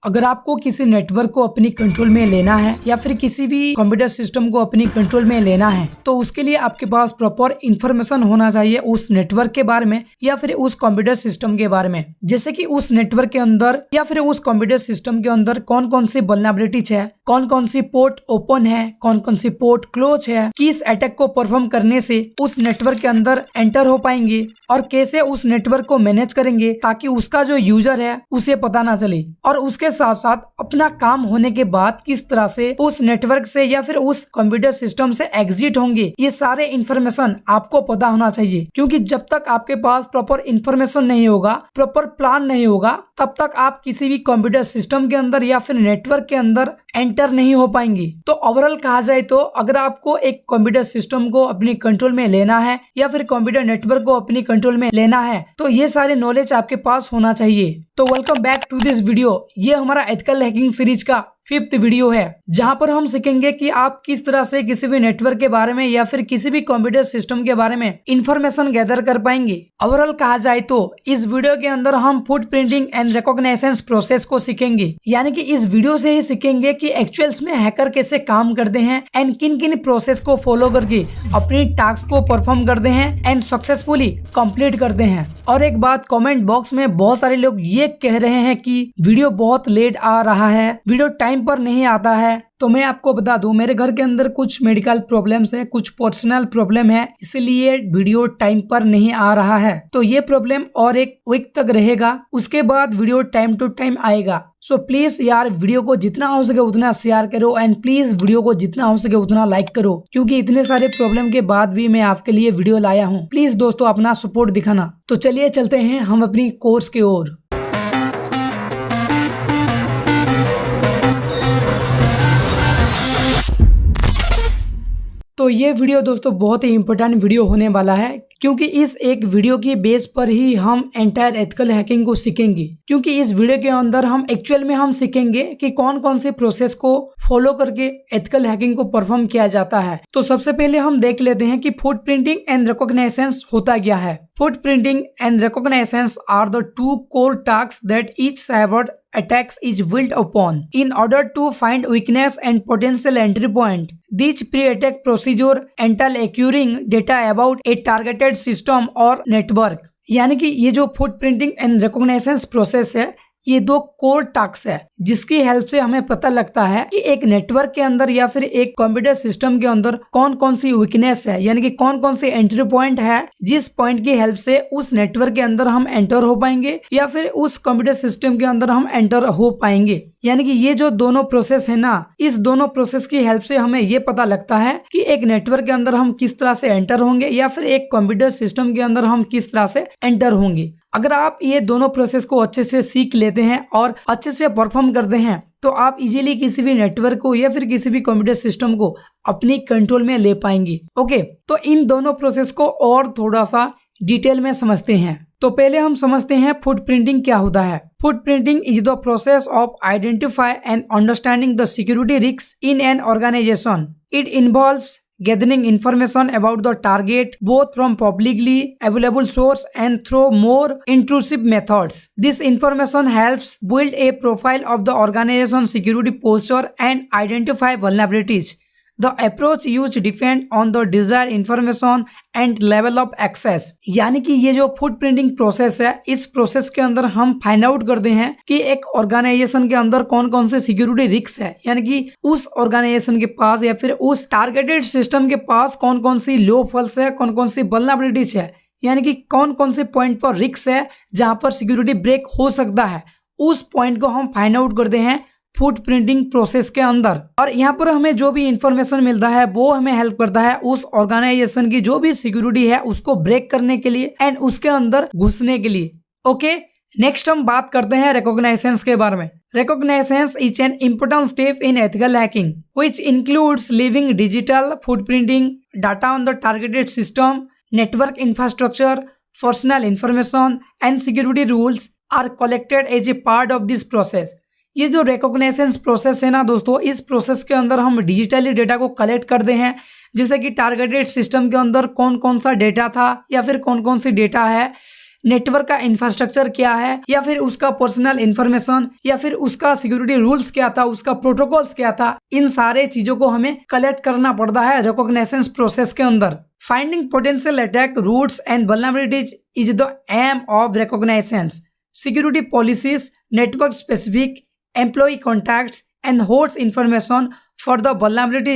अगर आपको किसी नेटवर्क को अपनी कंट्रोल में लेना है या फिर किसी भी कंप्यूटर सिस्टम को अपनी कंट्रोल में लेना है तो उसके लिए आपके पास प्रॉपर इंफॉर्मेशन होना चाहिए उस नेटवर्क के बारे में या फिर उस कंप्यूटर सिस्टम के बारे में। जैसे कि उस नेटवर्क के अंदर या फिर उस कंप्यूटर सिस्टम के अंदर कौन कौन सी वल्नरेबिलिटीज है, कौन कौन सी पोर्ट ओपन है, कौन कौन सी पोर्ट क्लोज है, किस अटैक को परफॉर्म करने से उस नेटवर्क के अंदर एंटर हो पाएंगे और कैसे उस नेटवर्क को मैनेज करेंगे ताकि उसका जो यूजर है उसे पता ना चले, और उसके साथ साथ अपना काम होने के बाद किस तरह से उस नेटवर्क से या फिर उस कंप्यूटर सिस्टम से एग्जिट होंगे। ये सारे इन्फॉर्मेशन आपको पता होना चाहिए, क्योंकि जब तक आपके पास प्रॉपर इन्फॉर्मेशन नहीं होगा, प्रॉपर प्लान नहीं होगा, तब तक आप किसी भी कंप्यूटर सिस्टम के अंदर या फिर नेटवर्क के अंदर एंटर नहीं हो पाएंगे। तो ओवरऑल कहा जाए तो अगर आपको एक कंप्यूटर सिस्टम को अपनी कंट्रोल में लेना है या फिर कंप्यूटर नेटवर्क को अपनी कंट्रोल में लेना है तो ये सारे नॉलेज आपके पास होना चाहिए। तो welcome back to this video. ये हमारा एथिकल हैकिंग सीरीज का 5th वीडियो है, जहां पर हम सीखेंगे कि आप किस तरह से किसी भी नेटवर्क के बारे में या फिर किसी भी कंप्यूटर सिस्टम के बारे में इंफॉर्मेशन गैदर कर पाएंगे। ओवरऑल कहा जाए तो इस वीडियो के अंदर हम फुटप्रिंटिंग एंड रिकॉग्निशन प्रोसेस को सीखेंगे, यानी कि इस वीडियो से ही सीखेंगे कि एक्चुअल्स में हैकर कैसे काम करते हैं एंड किन किन प्रोसेस को फॉलो करके अपनी टास्क को परफॉर्म करते हैं एंड सक्सेसफुली कंप्लीट करते हैं। और एक बात, कमेंट बॉक्स में बहुत सारे लोग ये कह रहे हैं कि वीडियो बहुत लेट आ रहा है, वीडियो टाइम पर नहीं आता है। तो मैं आपको बता दूं, मेरे घर के अंदर कुछ मेडिकल प्रॉब्लम्स है, कुछ पर्सनल प्रॉब्लम है, इसलिए वीडियो टाइम पर नहीं आ रहा है। तो ये प्रॉब्लम और एक वीक तक रहेगा, उसके बाद वीडियो टाइम टू टाइम आएगा। सो प्लीज यार वीडियो को जितना हो सके उतना शेयर करो एंड प्लीज वीडियो को जितना हो सके उतना लाइक करो, क्योंकि इतने सारे प्रॉब्लम के बाद भी मैं आपके लिए वीडियो लाया हूँ। प्लीज दोस्तों अपना सपोर्ट दिखाना। तो चलिए चलते हैं हम अपनी कोर्स की ओर। तो ये वीडियो दोस्तों बहुत ही इम्पोर्टेंट वीडियो होने वाला है, क्योंकि इस एक वीडियो की बेस पर ही हम एंटायर एथिकल हैकिंग को सीखेंगे। क्योंकि इस वीडियो के अंदर हम एक्चुअल में हम सीखेंगे कि कौन कौन से प्रोसेस को फॉलो करके एथिकल हैकिंग को परफॉर्म किया जाता है। तो सबसे पहले हम देख लेते हैं कि फुटप्रिंटिंग एंड रिकॉग्निशंस होता क्या है। Footprinting and recognitions are the two core tasks that each cyber attacks is built upon in order to find weakness and potential entry point. These pre-attack procedure entail acquiring data about a targeted system or network. यानी कि ये जो footprinting and recognitions process है, ये दो core task है जिसकी help से हमें पता लगता है कि एक नेटवर्क के अंदर या फिर एक कंप्यूटर सिस्टम के अंदर कौन कौन सी वीकनेस है, यानी कि कौन कौन सी एंट्री पॉइंट है जिस पॉइंट की हेल्प से उस नेटवर्क के अंदर हम एंटर हो पाएंगे या फिर उस कंप्यूटर सिस्टम के अंदर हम एंटर हो पाएंगे। यानी कि ये जो दोनों प्रोसेस है ना, इस दोनों प्रोसेस की हेल्प से हमें ये पता लगता है कि एक नेटवर्क के अंदर हम किस तरह से एंटर होंगे या फिर एक कंप्यूटर सिस्टम के अंदर हम किस तरह से एंटर होंगे। अगर आप ये दोनों प्रोसेस को अच्छे से सीख लेते हैं और अच्छे से परफॉर्म करते हैं तो आप इजीली किसी भी नेटवर्क को या फिर किसी भी कंप्यूटर सिस्टम को अपनी कंट्रोल में ले पाएंगे। ओके, तो इन दोनों प्रोसेस को और थोड़ा सा डिटेल में समझते हैं। तो पहले हम समझते हैं फुटप्रिंटिंग क्या होता है। Footprinting is the process of identify and understanding the security risk in an organisation. It involves gathering information about the target both from publicly available source and through more intrusive methods. This information helps build a profile of the organization's security posture and identify vulnerabilities. The approach used depend on the desired information and level of access. यानी कि ये जो footprinting process है, इस process के अंदर हम find out करते हैं कि एक ऑर्गेनाइजेशन के अंदर कौन कौन से सिक्योरिटी रिस्क है, यानी कि उस ऑर्गेनाइजेशन के पास या फिर उस टारगेटेड सिस्टम के पास कौन कौन सी लो फॉल्स है, कौन कौन सी वल्नरेबिलिटीज है, यानी कि कौन कौन से पॉइंट पर रिस्क है जहां पर सिक्योरिटी ब्रेक हो सकता है। उस पॉइंट को हम फाइंड आउट करते हैं फुटप्रिंटिंग प्रोसेस के अंदर। और यहाँ पर हमें जो भी इंफॉर्मेशन मिलता है वो हमें हेल्प करता है उस ऑर्गेनाइजेशन की जो भी सिक्योरिटी है उसको ब्रेक करने के लिए एंड उसके अंदर घुसने के लिए। ओके, नेक्स्ट हम बात करते हैं रिकॉग्निशंस के बारे में। Reconnaissance is an important step in ethical hacking which includes leaving digital footprinting data on the targeted system, network infrastructure, personal information and security rules are collected as a part of this process. ये जो recognitions process है ना दोस्तों, इस process के अंदर हम digitally data को कलेक्ट करते हैं, जैसे कि टारगेटेड सिस्टम के अंदर कौन कौन सा डेटा था या फिर कौन कौन सी डेटा है, नेटवर्क का इंफ्रास्ट्रक्चर क्या है, या फिर उसका पर्सनल इंफॉर्मेशन, या फिर उसका सिक्योरिटी रूल्स क्या था, उसका प्रोटोकॉल्स क्या था, इन सारे चीजों को हमें कलेक्ट करना पड़ता है रिकॉग्निशन प्रोसेस के अंदर। Finding potential attack routes and vulnerabilities is the aim of reconnaissance. Security policies, network specific employ contacts and hosts information for the vulnerability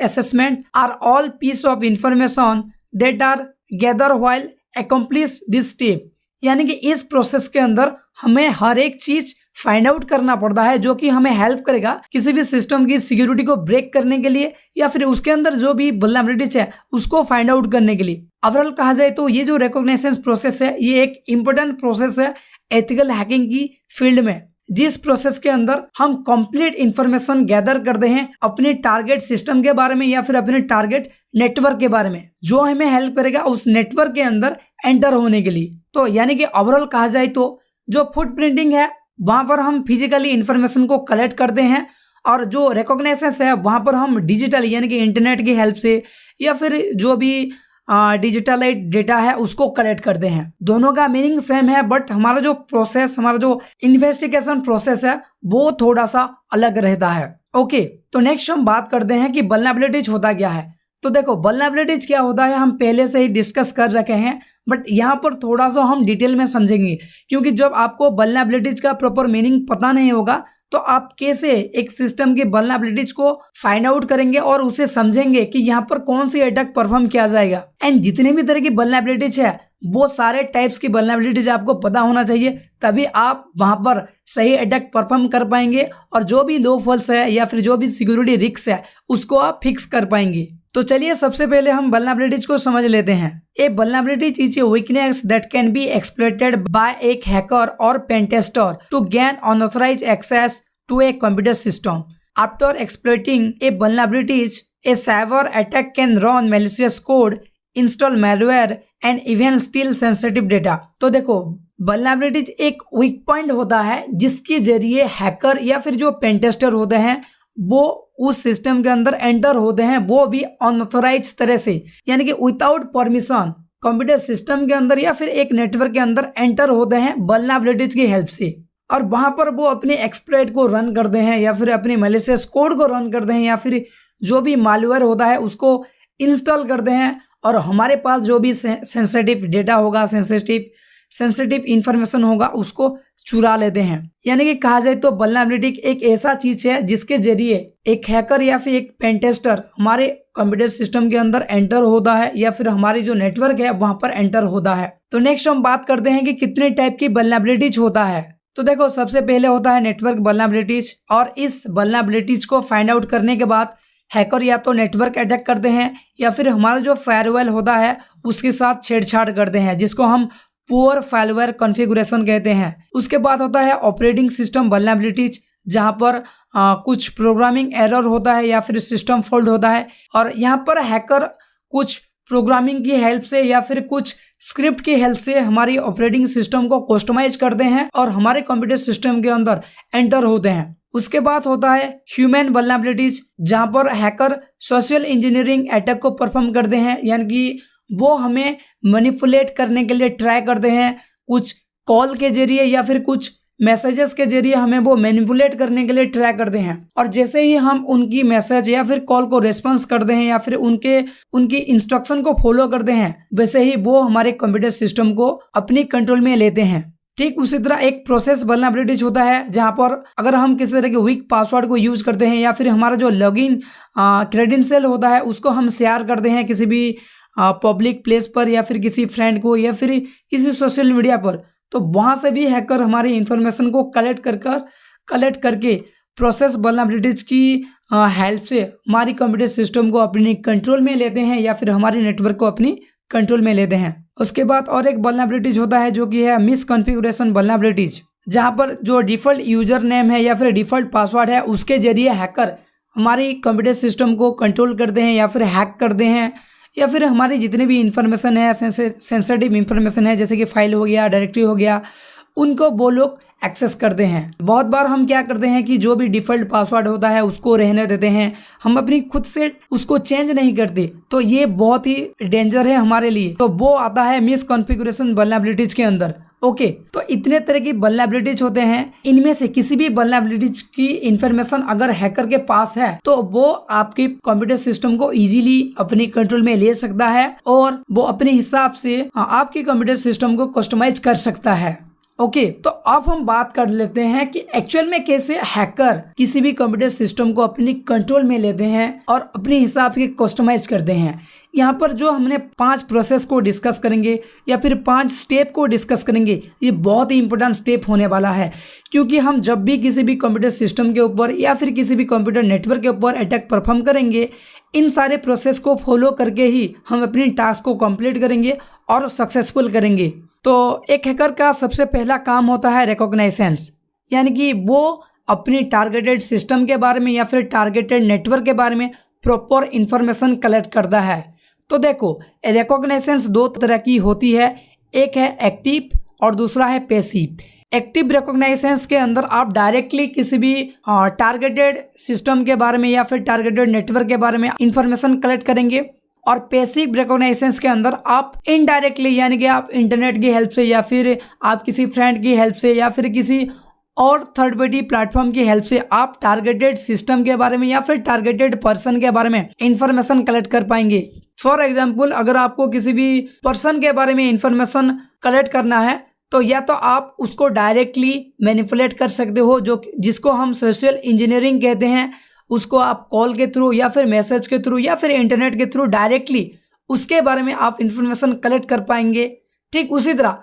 assessment are all piece of information that are gathered while accomplish this step। यानी कि इस process के अंदर हमें हर एक चीज find out करना पड़ता है जो कि हमें हेल्प करेगा किसी भी सिस्टम की सिक्योरिटी को ब्रेक करने के लिए, या फिर उसके अंदर जो भी वल्नरेबिलिटीज है उसको फाइंड आउट करने के लिए। ओवरऑल कहा जाए तो ये जो रिकॉग्निशन प्रोसेस है ये एक इंपॉर्टेंट प्रोसेस है एथिकल हैकिंग की फील्ड में, जिस प्रोसेस के अंदर हम कंप्लीट इंफॉर्मेशन गैदर करते हैं अपने टारगेट सिस्टम के बारे में या फिर अपने टारगेट नेटवर्क के बारे में, जो हमें हेल्प करेगा उस नेटवर्क के अंदर एंटर होने के लिए। तो यानी कि ओवरऑल कहा जाए तो जो फुटप्रिंटिंग है वहां पर हम फिजिकली इंफॉर्मेशन को कलेक्ट करते हैं, और जो रिकॉग्निशन है वहां पर हम डिजिटल यानी कि इंटरनेट की हेल्प से या फिर जो भी डिजिटलाइज डेटा है उसको कलेक्ट करते हैं। दोनों का मीनिंग सेम है, बट हमारा जो प्रोसेस, हमारा जो इन्वेस्टिगेशन प्रोसेस है वो थोड़ा सा अलग रहता है। ओके, तो नेक्स्ट हम बात करते हैं कि वल्नरेबिलिटीज होता क्या है। तो देखो वल्नरेबिलिटीज क्या होता है हम पहले से ही डिस्कस कर रखे हैं, बट यहाँ पर थोड़ा सा हम डिटेल में समझेंगे, क्योंकि जब आपको वल्नरेबिलिटीज का प्रॉपर मीनिंग पता नहीं होगा तो आप कैसे एक सिस्टम की वल्नरेबिलिटीज को फाइंड आउट करेंगे और उसे समझेंगे कि यहाँ पर कौन सी अटैक परफॉर्म किया जाएगा। एंड जितने भी तरह की वल्नरेबिलिटीज है वो सारे टाइप्स की वल्नरेबिलिटीज आपको पता होना चाहिए, तभी आप वहां पर सही अटैक परफॉर्म कर पाएंगे और जो भी लो फॉल्स है या फिर जो भी सिक्योरिटी रिस्क है उसको आप फिक्स कर पाएंगे। तो चलिए सबसे पहले हम वल्नरेबिलिटीज को समझ लेते हैं। A vulnerability is a weakness that can be exploited by एक हैकर और pen tester to gain unauthorised access to a computer system. After exploiting a vulnerabilities, a cyber attack can run malicious code, install malware and even steal sensitive data. तो देखो vulnerabilities एक weak point होता है जिसके जरिए hacker या फिर जो पेन टेस्टर होते हैं वो उस सिस्टम के अंदर एंटर होते हैं, वो भी अनऑथराइज्ड तरह से, यानी कि विदाउट परमिशन कंप्यूटर सिस्टम के अंदर या फिर एक नेटवर्क के अंदर एंटर होते हैं वल्नरेबिलिटीज की हेल्प से, और वहां पर वो अपने एक्सप्लॉइट को रन करते हैं या फिर अपने मैलिशियस कोड को रन करते हैं या फिर जो भी मालवेयर होता है उसको इंस्टॉल करते हैं, और हमारे पास जो भी सेंसिटिव डेटा होगा, सेंसिटिव इंफॉर्मेशन होगा उसको चुरा लेते हैं। यानी कि कहा जाए तो वल्नरेबिलिटी एक ऐसा चीज है जिसके जरिए एक हैकर या फिर एक पेन टेस्टर हमारे कंप्यूटर सिस्टम के अंदर एंटर होता है या फिर हमारी जो नेटवर्क है वहां पर एंटर होता है। तो नेक्स्ट हम बात करते हैं कि कितने टाइप की वल्नरेबिलिटीज होता है। तो देखो सबसे पहले होता है नेटवर्क वल्नरेबिलिटीज, और इस वल्नरेबिलिटीज को फाइंड आउट करने के बाद हैकर या तो नेटवर्क अटैक करते हैं या फिर हमारा जो फायरवॉल होता है उसके साथ छेड़छाड़ करते हैं, जिसको हम पुअर फायरवॉल कॉन्फ़िगरेशन कहते हैं। उसके बाद होता है ऑपरेटिंग सिस्टम वल्नरेबिलिटीज, जहां पर कुछ प्रोग्रामिंग एरर होता है या फिर सिस्टम फॉल्ट होता है, और यहाँ पर हैकर कुछ प्रोग्रामिंग की हेल्प से या फिर कुछ स्क्रिप्ट की हेल्प से हमारी ऑपरेटिंग सिस्टम को कस्टमाइज करते हैं और हमारे कंप्यूटर सिस्टम के अंदर एंटर होते हैं। उसके बाद होता है ह्यूमन वल्नरेबिलिटीज, जहां पर हैकर सोशल इंजीनियरिंग अटैक को परफॉर्म करते हैं, यानी कि वो हमें मैनिपुलेट करने के लिए ट्राई करते हैं, कुछ कॉल के जरिए या फिर कुछ मैसेजेस के जरिए हमें वो मैनिपुलेट करने के लिए ट्राई करते हैं, और जैसे ही हम उनकी मैसेज या फिर कॉल को रेस्पॉन्स करते हैं या फिर उनकी इंस्ट्रक्शन को फॉलो करते हैं, वैसे ही वो हमारे कंप्यूटर सिस्टम को अपनी कंट्रोल में लेते हैं। ठीक उसी तरह एक प्रोसेस वल्नरेबिलिटीज होता है, जहां पर अगर हम किसी तरह के वीक पासवर्ड को यूज करते हैं या फिर हमारा जो लॉगिन क्रेडेंशियल होता है उसको हम शेयर करते हैं किसी भी पब्लिक प्लेस पर या फिर किसी फ्रेंड को या फिर किसी सोशल मीडिया पर, तो वहां से भी हैकर हमारी इंफॉर्मेशन को कलेक्ट करके प्रोसेस वल्नरेबिलिटीज की हेल्प से हमारी कंप्यूटर सिस्टम को अपनी कंट्रोल में लेते हैं या फिर हमारे नेटवर्क को अपनी कंट्रोल में लेते हैं। उसके बाद और एक वल्नरेबिलिटीज होता है जो कि है मिसकॉन्फ़िगरेशन वल्नरेबिलिटीज, जहां पर जो डिफ़ॉल्ट यूजर नेम है या फिर डिफ़ॉल्ट पासवर्ड है उसके जरिए हैकर हमारी कंप्यूटर सिस्टम को कंट्रोल करते हैं या फिर हैक करते हैं, या फिर हमारी जितनी भी इंफॉर्मेशन है, सेंसिटिव इंफॉर्मेशन है, जैसे कि फाइल हो गया, डायरेक्टरी हो गया, उनको वो लोग एक्सेस करते हैं। बहुत बार हम क्या करते हैं कि जो भी डिफ़ॉल्ट पासवर्ड होता है उसको रहने देते हैं, हम अपनी खुद से उसको चेंज नहीं करते, तो ये बहुत ही डेंजर है हमारे लिए। तो वो आता है मिस कॉन्फ़िगरेशन वल्नरेबिलिटीज के अंदर। ओके, तो इतने तरह की वल्नरेबिलिटीज होते हैं, इनमें से किसी भी वल्नरेबिलिटीज की इंफॉर्मेशन अगर हैकर के पास है तो वो आपके कंप्यूटर सिस्टम को इजीली अपने कंट्रोल में ले सकता है और वो अपने हिसाब से आपके कंप्यूटर सिस्टम को कस्टमाइज कर सकता है। ओके, तो अब हम बात कर लेते हैं कि एक्चुअल में कैसे हैकर किसी भी कंप्यूटर सिस्टम को अपनी कंट्रोल में लेते हैं और अपने हिसाब से कस्टमाइज करते हैं। यहाँ पर जो हमने 5 प्रोसेस को डिस्कस करेंगे या फिर 5 स्टेप को डिस्कस करेंगे, ये बहुत ही इंपॉर्टेंट स्टेप होने वाला है, क्योंकि हम जब भी किसी भी कंप्यूटर सिस्टम के ऊपर या फिर किसी भी कंप्यूटर नेटवर्क के ऊपर अटैक परफॉर्म करेंगे, इन सारे प्रोसेस को फॉलो करके ही हम अपनी टास्क को कंप्लीट करेंगे और सक्सेसफुल करेंगे। तो एक हैकर का सबसे पहला काम होता है रिकॉग्नाइजेंस, यानी कि वो अपनी टारगेटेड सिस्टम के बारे में या फिर टारगेटेड नेटवर्क के बारे में प्रॉपर इंफॉर्मेशन कलेक्ट करता है। तो देखो, रिकॉग्नाइजेंस 2 तरह की होती है, एक है एक्टिव और दूसरा है पैसिव। एक्टिव रिकॉग्नाइजेंस के अंदर आप डायरेक्टली किसी भी टारगेटेड सिस्टम के बारे में या फिर टारगेटेड नेटवर्क के बारे में इंफॉर्मेशन कलेक्ट करेंगे, और पैसिव रिकॉग्नाइजेंस के अंदर आप इनडायरेक्टली, यानी कि आप इंटरनेट की हेल्प से या फिर आप किसी फ्रेंड की हेल्प से या फिर किसी और थर्ड पार्टी प्लेटफॉर्म की हेल्प से आप टारगेटेड सिस्टम के बारे में या फिर टारगेटेड पर्सन के बारे में इंफॉर्मेशन कलेक्ट कर पाएंगे। फॉर एग्जाम्पल, अगर आपको किसी भी पर्सन के बारे में इंफॉर्मेशन कलेक्ट करना है तो या तो आप उसको डायरेक्टली मैनिपुलेट कर सकते हो, जो जिसको हम सोशल इंजीनियरिंग कहते हैं, उसको आप कॉल के थ्रू या फिर मैसेज के थ्रू या फिर इंटरनेट के थ्रू डायरेक्टली उसके बारे में आप इंफॉर्मेशन कलेक्ट कर पाएंगे। ठीक उसी तरह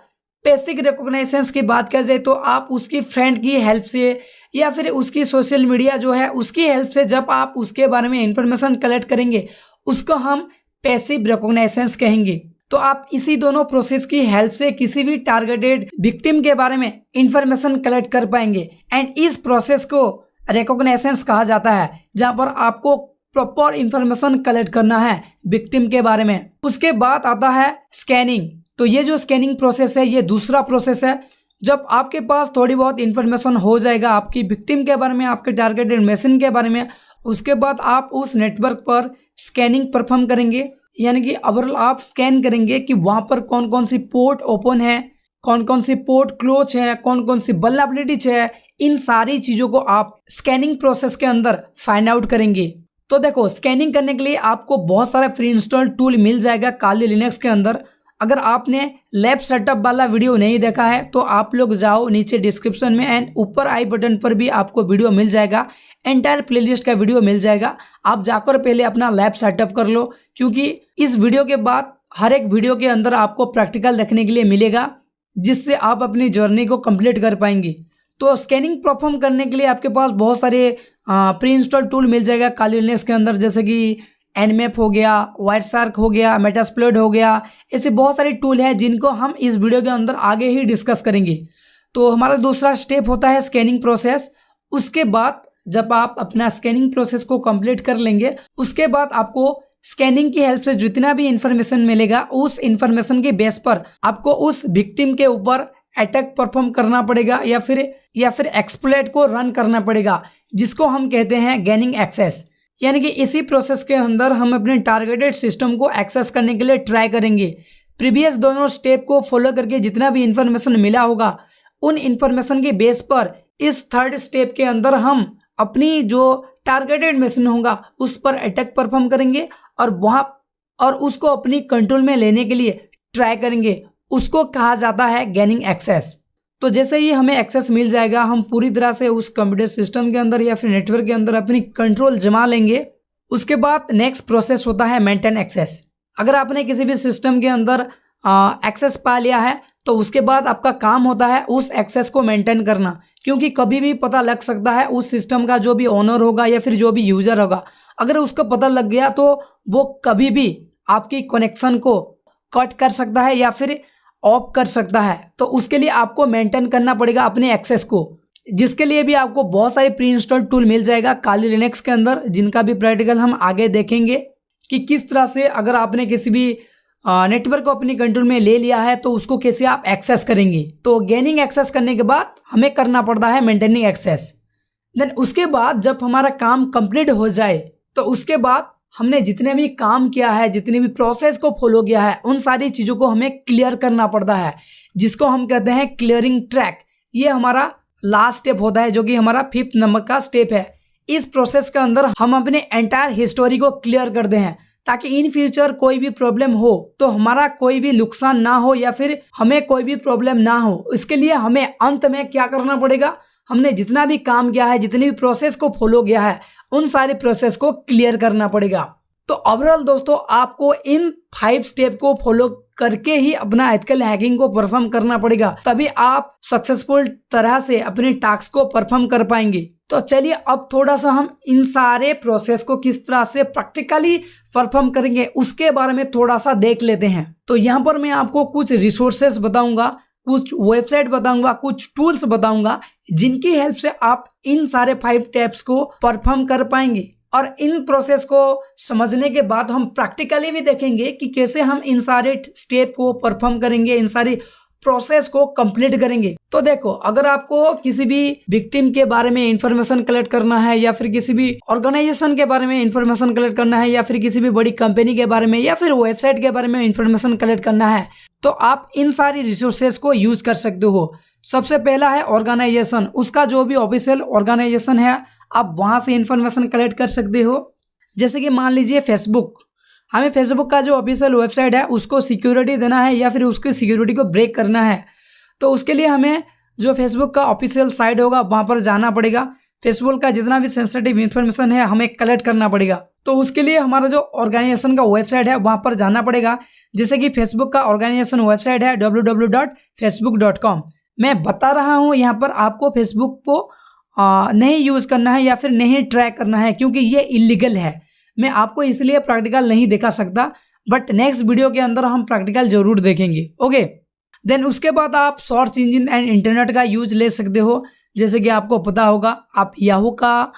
पैसिव रिकॉग्नाइजेंस की बात किया जाए तो आप उसकी फ्रेंड की हेल्प से या फिर उसकी सोशल मीडिया जो है उसकी हेल्प से जब आप उसके बारे में इंफॉर्मेशन कलेक्ट करेंगे, उसको हम पैसिव रिकॉग्नाइजेंस कहेंगे। तो आप इसी दोनों प्रोसेस की हेल्प से किसी भी टारगेटेड विक्टिम के बारे में इंफॉर्मेशन कलेक्ट कर पाएंगे, एंड इस प्रोसेस को रिकॉग्नाइजेंस कहा जाता है, जहां पर आपको प्रॉपर इंफॉर्मेशन कलेक्ट करना है विक्टिम के बारे में। उसके बाद आता है स्कैनिंग। तो ये जो स्कैनिंग प्रोसेस है, ये दूसरा प्रोसेस है। जब आपके पास थोड़ी बहुत इंफॉर्मेशन हो जाएगा आपकी विक्टिम के बारे में, आपके टारगेटेड मशीन के बारे में, उसके बाद आप उस नेटवर्क पर स्कैनिंग परफॉर्म करेंगे, यानी कि ओवरऑल आप स्कैन करेंगे कि वहाँ पर कौन कौन सी पोर्ट ओपन है, कौन कौन सी पोर्ट क्लोज है, कौन कौन सी वल्नरेबिलिटीज है। इन सारी चीज़ों को आप स्कैनिंग प्रोसेस के अंदर फाइंड आउट करेंगे। तो देखो, स्कैनिंग करने के लिए आपको बहुत सारा फ्री इंस्टॉल टूल मिल जाएगा काली लिनक्स के अंदर। अगर आपने लैब सेटअप वाला वीडियो नहीं देखा है तो आप लोग जाओ नीचे डिस्क्रिप्शन में, एंड ऊपर आई बटन पर भी आपको वीडियो मिल जाएगा, एंटायर प्लेलिस्ट का वीडियो मिल जाएगा। आप जाकर पहले अपना लैब सेटअप कर लो, क्योंकि इस वीडियो के बाद हर एक वीडियो के अंदर आपको प्रैक्टिकल देखने के लिए मिलेगा, जिससे आप अपनी जर्नी को कंप्लीट कर पाएंगे। तो स्कैनिंग परफॉर्म करने के लिए आपके पास बहुत सारे प्री इंस्टॉल टूल मिल जाएगा काली लिनक्स के अंदर, जैसे कि एनमैप हो गया, वाइटशार्क हो गया, मेटास्प्लॉइड हो गया। ऐसे बहुत सारे टूल हैं जिनको हम इस वीडियो के अंदर आगे ही डिस्कस करेंगे। तो हमारा दूसरा स्टेप होता है स्कैनिंग प्रोसेस। उसके बाद जब आप अपना स्कैनिंग प्रोसेस को कंप्लीट कर लेंगे, उसके बाद आपको स्कैनिंग की हेल्प से जितना भी इंफॉर्मेशन मिलेगा, उस इंफॉर्मेशन के बेस पर आपको उस विक्टिम के ऊपर अटैक परफॉर्म करना पड़ेगा या फिर एक्सप्लॉइट को रन करना पड़ेगा, जिसको हम कहते हैं गेनिंग एक्सेस। यानी कि इसी प्रोसेस के अंदर हम अपने टारगेटेड सिस्टम को एक्सेस करने के लिए ट्राई करेंगे। प्रीवियस दोनों स्टेप को फॉलो करके जितना भी इंफॉर्मेशन मिला होगा, उन इंफॉर्मेशन के बेस पर इस थर्ड स्टेप के अंदर हम अपनी जो टारगेटेड मशीन होगा उस पर अटैक परफॉर्म करेंगे और उसको अपनी कंट्रोल में लेने के लिए ट्राई करेंगे। उसको कहा जाता है गेनिंग एक्सेस। तो जैसे ही हमें एक्सेस मिल जाएगा, हम पूरी तरह से उस कंप्यूटर सिस्टम के अंदर या फिर नेटवर्क के अंदर अपनी कंट्रोल जमा लेंगे। उसके बाद नेक्स्ट प्रोसेस होता है मेंटेन एक्सेस। अगर आपने किसी भी सिस्टम के अंदर एक्सेस पा लिया है तो उसके बाद आपका काम होता है उस एक्सेस को मेंटेन करना, क्योंकि कभी भी पता लग सकता है उस सिस्टम का जो भी ओनर होगा या फिर जो भी यूजर होगा, अगर उसको पता लग गया तो वो कभी भी आपकी कनेक्शन को कट कर सकता है या फिर ऑफ कर सकता है। तो उसके लिए आपको मेंटेन करना पड़ेगा अपने एक्सेस को, जिसके लिए भी आपको बहुत सारे प्री इंस्टॉल टूल मिल जाएगा काली लिनक्स के अंदर, जिनका भी प्रैक्टिकल हम आगे देखेंगे कि किस तरह से अगर आपने किसी भी नेटवर्क को अपने कंट्रोल में ले लिया है तो उसको कैसे आप एक्सेस करेंगे। तो गेनिंग एक्सेस करने के बाद हमें करना पड़ता है मेंटेनिंग एक्सेस। देन उसके बाद जब हमारा काम कंप्लीट हो जाए तो उसके बाद हमने जितने भी काम किया है, जितने भी प्रोसेस को फॉलो किया है, उन सारी चीज़ों को हमें क्लियर करना पड़ता है, जिसको हम कहते हैं क्लियरिंग ट्रैक। ये हमारा लास्ट स्टेप होता है जो कि हमारा 5th नंबर का स्टेप है। इस प्रोसेस के अंदर हम अपने एंटायर हिस्टोरी को क्लियर करते हैं ताकि इन फ्यूचर कोई भी प्रॉब्लम हो तो हमारा कोई भी नुकसान ना हो या फिर हमें कोई भी प्रॉब्लम ना हो। इसके लिए हमें अंत में क्या करना पड़ेगा, हमने जितना भी काम किया है, जितनी भी प्रोसेस को फॉलो किया है, उन सारे प्रोसेस को क्लियर करना पड़ेगा। तो ओवरऑल दोस्तों आपको इन 5 स्टेप को फॉलो करके ही अपना एथिकल हैकिंग को परफॉर्म करना पड़ेगा, तभी आप सक्सेसफुल तरह से अपने टास्क को परफॉर्म कर पाएंगे। तो चलिए अब थोड़ा सा हम इन सारे प्रोसेस को किस तरह से प्रैक्टिकली परफॉर्म करेंगे उसके बारे में थोड़ा सा देख लेते हैं। तो यहाँ पर मैं आपको कुछ रिसोर्सेस बताऊंगा, कुछ वेबसाइट बताऊंगा, कुछ टूल्स बताऊंगा जिनकी हेल्प से आप इन सारे 5 स्टेप्स को परफॉर्म कर पाएंगे। और इन प्रोसेस को समझने के बाद हम प्रैक्टिकली भी देखेंगे कि कैसे हम इन सारे स्टेप को परफॉर्म करेंगे, इन सारी प्रोसेस को कंप्लीट करेंगे। तो देखो, अगर आपको किसी भी विक्टिम के बारे में इंफॉर्मेशन कलेक्ट करना है या फिर किसी भी ऑर्गेनाइजेशन के बारे में इंफॉर्मेशन कलेक्ट करना है या फिर किसी भी बड़ी कंपनी के बारे में या फिर वेबसाइट के बारे में इंफॉर्मेशन कलेक्ट करना है तो आप इन सारी रिसोर्सेज को यूज कर सकते हो। सबसे पहला है ऑर्गेनाइजेशन, उसका जो भी ऑफिशियल ऑर्गेनाइजेशन है आप वहां से इंफॉर्मेशन कलेक्ट कर सकते हो। जैसे कि मान लीजिए फेसबुक, हमें फेसबुक का जो ऑफिशियल वेबसाइट है उसको सिक्योरिटी देना है या फिर उसकी सिक्योरिटी को ब्रेक करना है, तो उसके लिए हमें जो फेसबुक का ऑफिशियल साइट होगा वहाँ पर जाना पड़ेगा। फेसबुक का जितना भी सेंसिटिव इन्फॉर्मेशन है हमें कलेक्ट करना पड़ेगा, तो उसके लिए हमारा जो ऑर्गेनाइजेशन का वेबसाइट है वहाँ पर जाना पड़ेगा। जैसे कि फेसबुक का ऑर्गेनाइजेशन वेबसाइट है www.facebook.com। मैं बता रहा हूँ यहाँ पर आपको फेसबुक को नहीं यूज़ करना है या फिर नहीं ट्रैक करना है क्योंकि ये इलीगल है। मैं आपको इसलिए प्रैक्टिकल नहीं दिखा सकता, बट नेक्स्ट वीडियो के अंदर हम प्रैक्टिकल जरूर देखेंगे। ओके, देन उसके बाद आप सर्च इंजन एंड इंटरनेट का यूज ले सकते हो। जैसे कि आपको पता होगा आप याहू का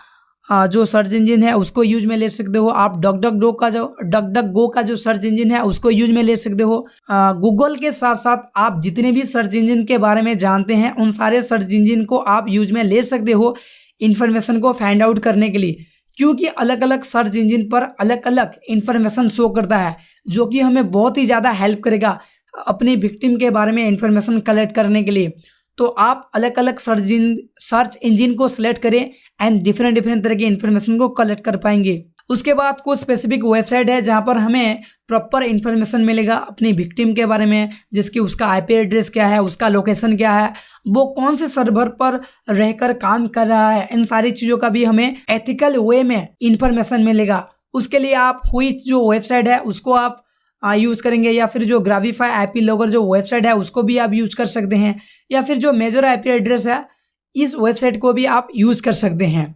जो सर्च इंजन है उसको यूज में ले सकते हो, आप डक-डक-गो का जो सर्च इंजन है उसको यूज में ले सकते हो। गूगल के साथ साथ आप जितने भी सर्च इंजन के बारे में जानते हैं उन सारे सर्च इंजन को आप यूज में ले सकते हो इन्फॉर्मेशन को फाइंड आउट करने के लिए, क्योंकि अलग अलग सर्च इंजन पर अलग अलग इन्फॉर्मेशन शो करता है जो कि हमें बहुत ही ज़्यादा हेल्प करेगा अपनी विक्टिम के बारे में इन्फॉर्मेशन कलेक्ट करने के लिए। तो आप अलग अलग सर्च इंजन को सिलेक्ट करें एंड डिफरेंट तरह की इन्फॉर्मेशन को कलेक्ट कर पाएंगे। उसके बाद कुछ स्पेसिफिक वेबसाइट है जहाँ पर हमें प्रॉपर इन्फॉर्मेशन मिलेगा अपनी विक्टिम के बारे में, जिसकी उसका आईपी एड्रेस क्या है, उसका लोकेशन क्या है, वो कौन से सर्वर पर रहकर काम कर रहा है, इन सारी चीज़ों का भी हमें एथिकल वे में इन्फॉर्मेशन मिलेगा। उसके लिए आप व्हिच जो वेबसाइट है उसको आप यूज़ करेंगे या फिर जो ग्राविफाई आईपी लॉगर जो वेबसाइट है उसको भी आप यूज़ कर सकते हैं, या फिर जो मेजर आईपी एड्रेस है इस वेबसाइट को भी आप यूज़ कर सकते हैं।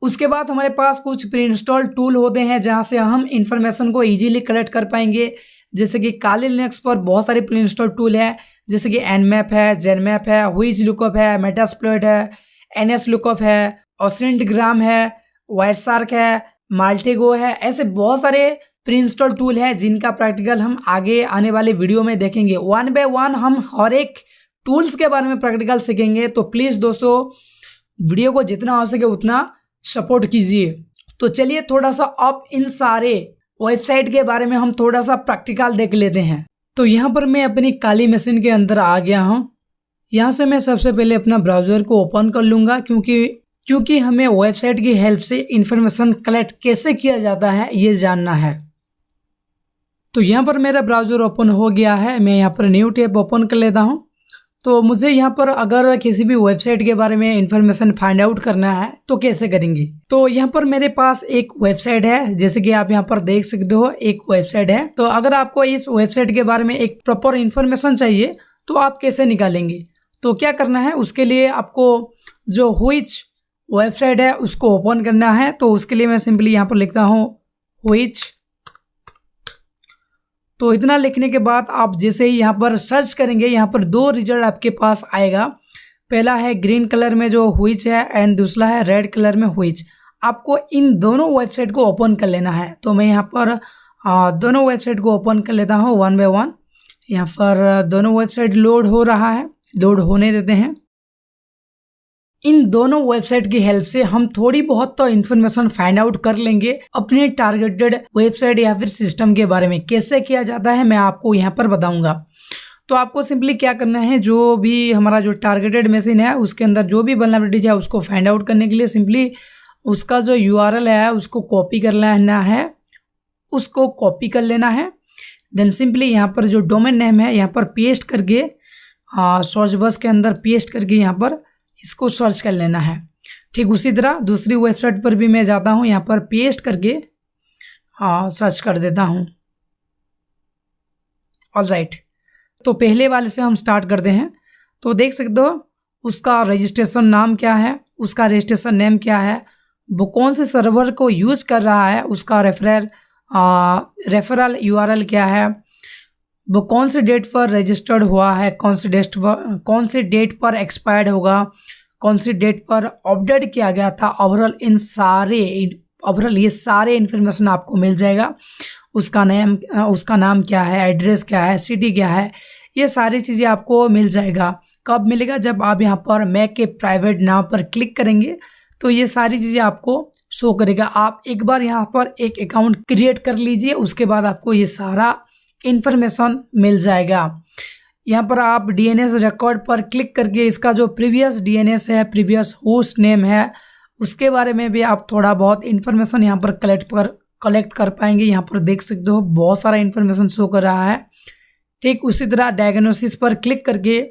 उसके बाद हमारे पास कुछ प्री इंस्टॉल टूल होते हैं जहां से हम इंफॉर्मेशन को इजीली कलेक्ट कर पाएंगे। जैसे कि काली लिनक्स पर बहुत सारे प्री इंस्टॉल टूल है, जैसे कि एनमैप है, जेनमैप है, व्हिच लुकअप है, मेटास्प्लॉइट है, एनएस लुकअप है, ऑसिंटग्राम है, वाइटशार्क है, माल्टेगो है। ऐसे बहुत सारे प्री इंस्टॉल टूल है जिनका प्रैक्टिकल हम आगे आने वाले वीडियो में देखेंगे। 1 बाय 1 हम हर एक टूल्स के बारे में प्रैक्टिकल सीखेंगे। तो प्लीज़ दोस्तों वीडियो को जितना हो सके उतना सपोर्ट कीजिए। तो चलिए थोड़ा सा अब इन सारे वेबसाइट के बारे में हम थोड़ा सा प्रैक्टिकल देख लेते हैं। तो यहाँ पर मैं अपनी काली मशीन के अंदर आ गया हूँ। यहाँ से मैं सबसे पहले अपना ब्राउज़र को ओपन कर लूँगा क्योंकि हमें वेबसाइट की हेल्प से इंफॉर्मेशन कलेक्ट कैसे किया जाता है ये जानना है। तो यहाँ पर मेरा ब्राउज़र ओपन हो गया है। मैं यहाँ पर न्यू टैब ओपन कर लेता हूँ। तो मुझे यहाँ पर अगर किसी भी वेबसाइट के बारे में इंफॉर्मेशन फाइंड आउट करना है तो कैसे करेंगे। तो यहाँ पर मेरे पास एक वेबसाइट है, जैसे कि आप यहाँ पर देख सकते हो एक वेबसाइट है। तो अगर आपको इस वेबसाइट के बारे में एक प्रॉपर इंफॉर्मेशन चाहिए तो आप कैसे निकालेंगे। तो क्या करना है, उसके लिए आपको जो व्हिच वेबसाइट है उसको ओपन करना है। तो उसके लिए मैं सिंपली यहाँ पर लिखता हूँ व्हिच। तो इतना लिखने के बाद आप जैसे ही यहाँ पर सर्च करेंगे यहाँ पर 2 रिजल्ट आपके पास आएगा। पहला है ग्रीन कलर में जो व्हिच है एंड दूसरा है रेड कलर में व्हिच। आपको इन दोनों वेबसाइट को ओपन कर लेना है। तो मैं यहाँ पर दोनों वेबसाइट को ओपन कर लेता हूँ वन बाय वन। यहाँ पर दोनों वेबसाइट लोड हो रहा है, लोड होने देते हैं। इन दोनों वेबसाइट की हेल्प से हम थोड़ी बहुत तो इन्फॉर्मेशन फाइंड आउट कर लेंगे अपने टारगेटेड वेबसाइट या फिर सिस्टम के बारे में। कैसे किया जाता है मैं आपको यहाँ पर बताऊंगा। तो आपको सिंपली क्या करना है, जो भी हमारा जो टारगेटेड मशीन है उसके अंदर जो भी वल्नरेबिलिटी है उसको फाइंड आउट करने के लिए सिंपली उसका जो URL है उसको कॉपी कर लेना है, उसको कॉपी कर लेना है। देन सिंपली यहाँ पर जो डोमेन नेम है यहाँ पर पेस्ट करके सर्च बॉक्स के अंदर पेस्ट करके यहाँ पर इसको सर्च कर लेना है। ठीक उसी तरह दूसरी वेबसाइट पर भी मैं जाता हूँ, यहाँ पर पेस्ट करके सर्च कर देता हूँ। ऑलराइट, तो पहले वाले से हम स्टार्ट करते हैं। तो देख सकते हो उसका रजिस्ट्रेशन नाम क्या है, उसका रजिस्ट्रेशन नेम क्या है, वो कौन से सर्वर को यूज़ कर रहा है, उसका रेफरल URL क्या है, वो कौन से डेट पर रजिस्टर्ड हुआ है, कौन से डेट पर एक्सपायर्ड होगा, कौन सी डेट पर अपडेट किया गया था। ओवरऑल ये सारे इन्फॉर्मेशन आपको मिल जाएगा। उसका नाम क्या है, एड्रेस क्या है, सिटी क्या है, ये सारी चीज़ें आपको मिल जाएगा। कब मिलेगा, जब आप यहाँ पर मैक के प्राइवेट नाव पर क्लिक करेंगे तो ये सारी चीज़ें आपको शो करेगा। आप एक बार यहाँ पर एक अकाउंट क्रिएट कर लीजिए, उसके बाद आपको ये सारा इन्फॉर्मेशन मिल जाएगा। यहाँ पर आप DNS रिकॉर्ड पर क्लिक करके इसका जो प्रीवियस DNS है, प्रीवियस होस्ट नेम है, उसके बारे में भी आप थोड़ा बहुत इन्फॉर्मेशन यहाँ पर कलेक्ट कर पाएंगे। यहाँ पर देख सकते हो बहुत सारा इन्फॉर्मेशन शो कर रहा है। ठीक उसी तरह डायग्नोसिस पर क्लिक करके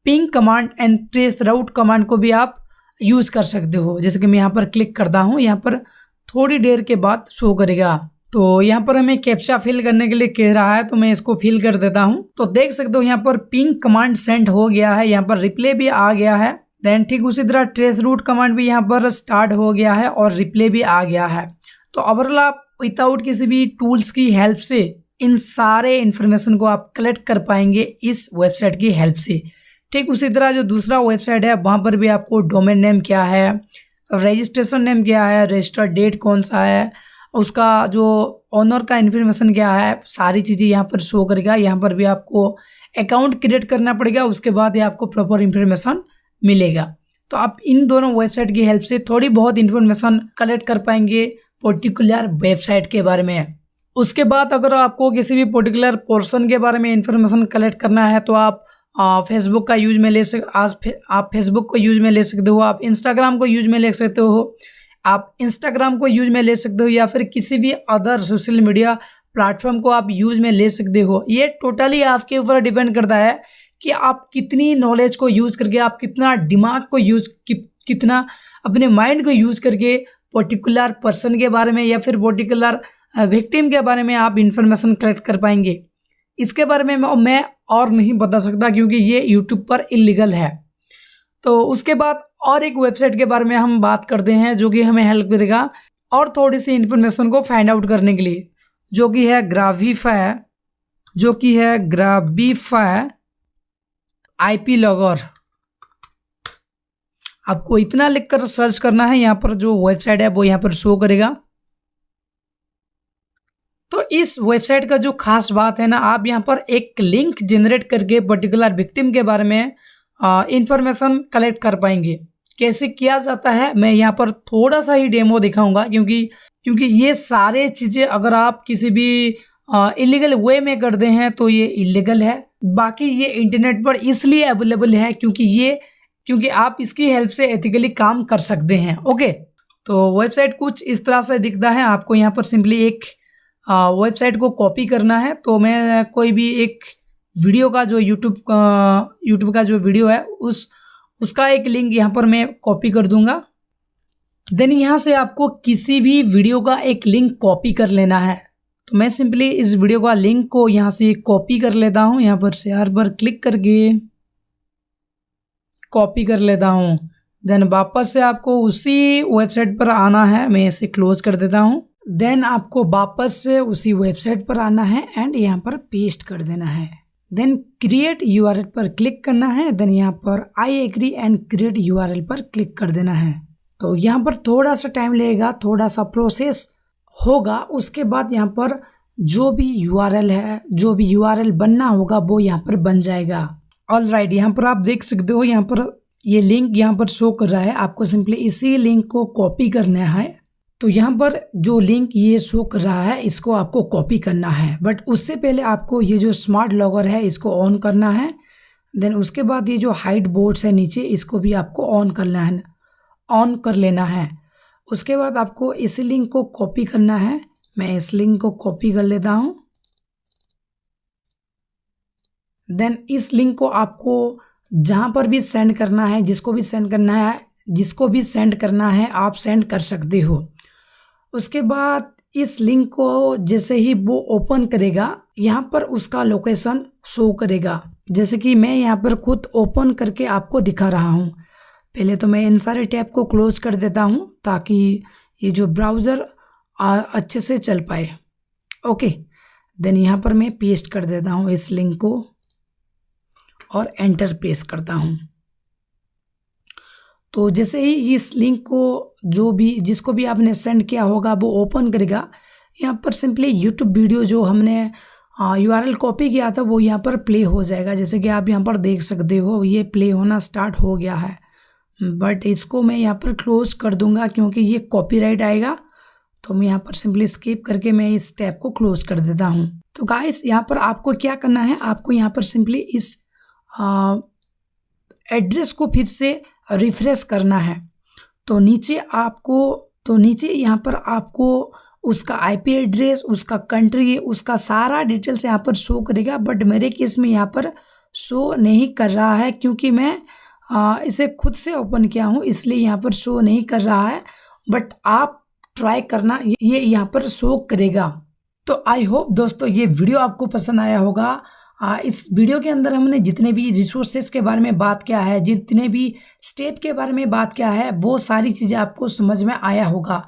ping command and trace route command को भी आप यूज़ कर सकते हो। जैसे कि मैं यहाँ पर क्लिक करता हूँ, यहाँ पर थोड़ी देर के बाद शो करेगा। तो यहाँ पर हमें कैप्चा फिल करने के लिए कह रहा है, तो मैं इसको फिल कर देता हूँ। तो देख सकते हो यहाँ पर पिंग कमांड सेंड हो गया है, यहाँ पर रिप्ले भी आ गया है। देन ठीक उसी तरह ट्रेस रूट कमांड भी यहाँ पर स्टार्ट हो गया है और रिप्ले भी आ गया है। तो ओवरऑल आप विदाउट किसी भी टूल्स की हेल्प से इन सारे इन्फॉर्मेशन को आप कलेक्ट कर पाएंगे इस वेबसाइट की हेल्प से। ठीक उसी तरह जो दूसरा वेबसाइट है वहाँ पर भी आपको डोमेन नेम क्या है, रजिस्ट्रेशन नेम क्या है, रजिस्टर्ड डेट कौन सा है, उसका जो ऑनर का इन्फॉर्मेशन क्या है, सारी चीज़ें यहाँ पर शो करेगा। यहाँ पर भी आपको अकाउंट क्रिएट करना पड़ेगा, उसके बाद ही आपको प्रॉपर इन्फॉर्मेशन मिलेगा। तो आप इन दोनों वेबसाइट की हेल्प से थोड़ी बहुत इन्फॉर्मेशन कलेक्ट कर पाएंगे पर्टिकुलर वेबसाइट के बारे में। उसके बाद अगर आपको किसी भी पर्टिकुलर पोर्शन के बारे में इन्फॉर्मेशन कलेक्ट करना है तो आप फेसबुक का यूज में ले आप फेसबुक को यूज में ले सकते हो, आप इंस्टाग्राम को यूज में ले सकते हो, आप इंस्टाग्राम को यूज में ले सकते हो, या फिर किसी भी अदर सोशल मीडिया प्लेटफॉर्म को आप यूज में ले सकते हो। ये टोटली आपके ऊपर डिपेंड करता है कि आप कितनी नॉलेज को यूज़ करके, आप कितना दिमाग को कितना अपने माइंड को यूज़ करके पर्टिकुलर पर्सन के बारे में या फिर पर्टिकुलर विक्टिम के बारे में आप इंफॉर्मेशन कलेक्ट कर पाएंगे। इसके बारे में मैं और नहीं बता सकता क्योंकि ये यूट्यूब पर इलीगल है। तो उसके बाद और एक वेबसाइट के बारे में हम बात करते हैं जो कि हमें हेल्प करेगा और थोड़ी सी इन्फॉर्मेशन को फाइंड आउट करने के लिए, जो कि है ग्राविफाई IP लॉगर। आपको इतना लिखकर सर्च करना है, यहाँ पर जो वेबसाइट है वो यहाँ पर शो करेगा। तो इस वेबसाइट का जो खास बात है ना, आप यहाँ पर एक लिंक जनरेट करके पर्टिकुलर विक्टिम के बारे में इंफॉर्मेशन कलेक्ट कर पाएंगे। कैसे किया जाता है मैं यहाँ पर थोड़ा सा ही डेमो दिखाऊंगा, क्योंकि ये सारे चीज़ें अगर आप किसी भी इलीगल वे में करते हैं तो ये इलीगल है। बाकी ये इंटरनेट पर इसलिए अवेलेबल है क्योंकि आप इसकी हेल्प से एथिकली काम कर सकते हैं। ओके, तो वेबसाइट कुछ इस तरह से दिखता है। आपको यहाँ पर सिंपली एक वेबसाइट को कॉपी करना है। तो मैं कोई भी एक वीडियो का जो यूट्यूब का जो वीडियो है उसका एक लिंक यहाँ पर मैं कॉपी कर दूंगा। देन यहाँ से आपको किसी भी वीडियो का एक लिंक कॉपी कर लेना है। तो मैं सिंपली इस वीडियो का लिंक को यहाँ से कॉपी कर लेता हूँ, यहाँ पर शेयर पर क्लिक करके कॉपी कर लेता हूँ। देन वापस से आपको उसी वेबसाइट पर आना है, मैं इसे क्लोज कर देता हूँ। देन आपको वापस से उसी वेबसाइट पर आना है एंड यहाँ पर पेस्ट कर देना है। देन क्रिएट URL पर क्लिक करना है। देन यहाँ पर I agree and create URL पर क्लिक कर देना है। तो यहाँ पर थोड़ा सा टाइम लगेगा, थोड़ा सा प्रोसेस होगा। उसके बाद यहाँ पर जो भी URL है, जो भी URL बनना होगा वो यहाँ पर बन जाएगा। ऑलराइट, यहाँ पर आप देख सकते हो, यहाँ पर ये लिंक यहाँ पर शो कर रहा है। आपको सिंपली इसी लिंक को कॉपी करना है। तो यहाँ पर जो लिंक ये शो कर रहा है इसको आपको कॉपी करना है, बट उससे पहले आपको ये जो स्मार्ट लॉगर है इसको ऑन करना है। देन उसके बाद ये जो हाइड बोर्ड्स है नीचे, इसको भी आपको ऑन कर लेना है। उसके बाद आपको इस लिंक को कॉपी करना है। मैं इस लिंक को कॉपी कर लेता हूँ। देन इस लिंक को आपको जहाँ पर भी सेंड करना है, जिसको भी सेंड करना है आप सेंड कर सकते हो। उसके बाद इस लिंक को जैसे ही वो ओपन करेगा, यहाँ पर उसका लोकेशन शो करेगा। जैसे कि मैं यहाँ पर खुद ओपन करके आपको दिखा रहा हूँ। पहले तो मैं इन सारे टैब को क्लोज कर देता हूँ ताकि ये जो ब्राउज़र अच्छे से चल पाए। ओके, देन यहाँ पर मैं पेस्ट कर देता हूँ इस लिंक को और एंटर प्रेस करता हूँ। तो जैसे ही इस लिंक को जिसको भी आपने सेंड किया होगा वो ओपन करेगा, यहाँ पर सिंपली यूट्यूब वीडियो जो हमने URL कॉपी किया था वो यहाँ पर प्ले हो जाएगा। जैसे कि आप यहाँ पर देख सकते हो ये प्ले होना स्टार्ट हो गया है, बट इसको मैं यहाँ पर क्लोज कर दूंगा क्योंकि ये कॉपीराइट आएगा। तो मैं यहाँ पर सिंपली स्किप करके मैं इस टैब को क्लोज कर देता हूँ। तो गाइस, यहाँ पर आपको क्या करना है, आपको यहाँ पर सिंपली इस एड्रेस को फिर से रिफ्रेश करना है। तो नीचे यहाँ पर आपको उसका IP एड्रेस, उसका कंट्री, उसका सारा डिटेल्स यहाँ पर शो करेगा, बट मेरे केस में यहाँ पर शो नहीं कर रहा है क्योंकि मैं इसे खुद से ओपन किया हूँ, इसलिए यहाँ पर शो नहीं कर रहा है। बट आप ट्राई करना, ये यहाँ पर शो करेगा। तो आई होप दोस्तों ये वीडियो आपको पसंद आया होगा। इस वीडियो के अंदर हमने जितने भी रिसोर्सेज के बारे में बात किया है, जितने भी स्टेप के बारे में बात किया है, वो सारी चीज़ें आपको समझ में आया होगा।